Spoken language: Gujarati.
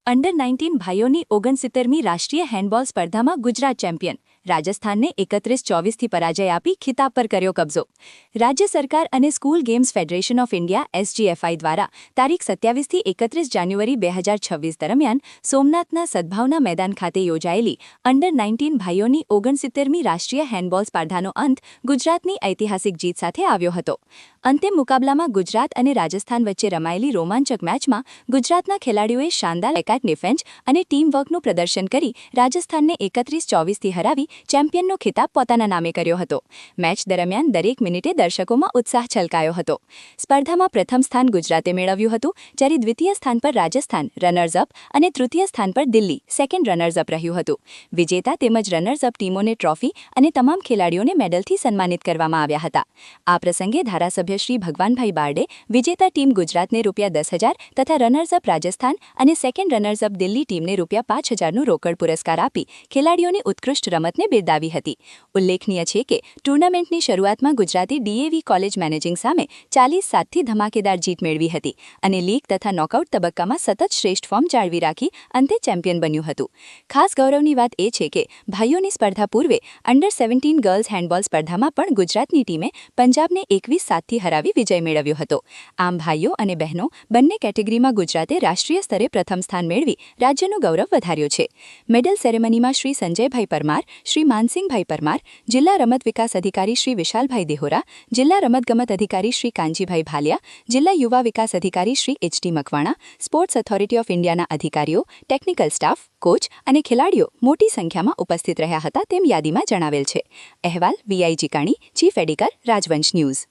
અંડર-19 ભાઈઓની 69મી રાષ્ટ્રીય હેન્ડબોલ સ્પર્ધામાં ગુજરાત ચેમ્પિયન, રાજસ્થાનને 31-24થી પરાજય આપી ખિતાબ પર કર્યો કબજો। રાજ્ય સરકાર અને school games federation of India (SGFI) દ્વારા તારીખ 27થી 31 જાન્યુઆરી 2026 દરમિયાન સોમનાથના સદભાવના મેદાન ખાતે યોજાયેલી અંડર-19 ભાઈઓની 69મી રાષ્ટ્રીય હેન્ડબોલ સ્પર્ધાનો અંત ગુજરાતની ઐતિહાસિક જીત સાથે આવ્યો હતો। અંતિમ મુકાબલામાં ગુજરાત અને રાજસ્થાન વચ્ચે રમાયેલી રોમાંચક મેચમાં ગુજરાતના ખેલાડીઓએ શાનદાર ડિફેન્સ અને ટીમ વર્કનું પ્રદર્શન કરી રાજસ્થાનને 31-24થી હરાવી ચેમ્પિયનનો ખિતાબ પોતાના નામે કર્યો હતો। મેચ દરમિયાન દરેક મિનિટે દર્શકોમાં ઉત્સાહ છલકાયો હતો। સ્પર્ધામાં પ્રથમ સ્થાન ગુજરાતે મેળવ્યું હતું, જ્યારે દ્વિતીય સ્થાન પર રાજસ્થાન રનર્સ અપ અને તૃતીય સ્થાન પર દિલ્હી સેકન્ડ રનર્સ અપ રહ્યું હતું। વિજેતા તેમજ રનર્સ અપ ટીમોને ટ્રોફી અને તમામ ખેલાડીઓને મેડલથી સન્માનિત કરવામાં આવ્યા હતા। આ પ્રસંગે ધારાસભ્ય શ્રી ભગવાનભાઈ બારડે વિજેતા ટીમ ગુજરાતને ₹10,000 તથા રનર્સ અપ રાજસ્થાન અને સેકન્ડ રનર્સ અપ દિલ્હી ટીમને ₹5,000નું રોકડ પુરસ્કાર આપી ખેલાડીઓની ઉત્કૃષ્ટ રમતને બિરદાવી હતી। ઉલ્લેખનીય છે કે ટૂર્નામેન્ટની શરૂઆતમાં ગુજરાતે DAV કોલેજ મેનેજિંગ સામે 40-7થી ધમાકેદાર જીત મેળવી હતી અને લીગ તથા નોકઆઉટ તબક્કામાં સતત શ્રેષ્ઠ ફોર્મ જાળવી રાખી અંતે ચેમ્પિયન બન્યું હતું। ખાસ ગૌરવની વાત એ છે કે ભાઈઓની સ્પર્ધા પૂર્વે અંડર-17 ગર્લ્સ હેન્ડબોલ સ્પર્ધામાં પણ ગુજરાતની ટીમે પંજાબને 21-7થી હરાવી વિજય મેળવ્યો હતો। આમ ભાઈઓ અને બહેનો બંને કેટેગરીમાં ગુજરાતે રાષ્ટ્રીય સ્તરે પ્રથમ સ્થાન મેળવી રાજ્યનું ગૌરવ વધાર્યું છે। મેડલ સેરેમનીમાં શ્રી સંજયભાઈ પરમાર, શ્રી માનસિંહભાઈ પરમાર, જિલ્લા રમત વિકાસ અધિકારી શ્રી વિશાલભાઈ દેહોરા, જિલ્લા રમતગમત અધિકારી શ્રી કાંજીભાઈ ભાલિયા, જિલ્લા યુવા વિકાસ અધિકારી Shri HT Makwana, sports authority of ઇન્ડિયાના અધિકારીઓ, ટેકનિકલ સ્ટાફ, કોચ અને ખેલાડીઓ મોટી સંખ્યામાં ઉપસ્થિત રહ્યા હતા તેમ યાદીમાં જણાવેલ છે। અહેવાલ VI જીકાણી, ચીફ એડિટર, રાજવંશ ન્યૂઝ।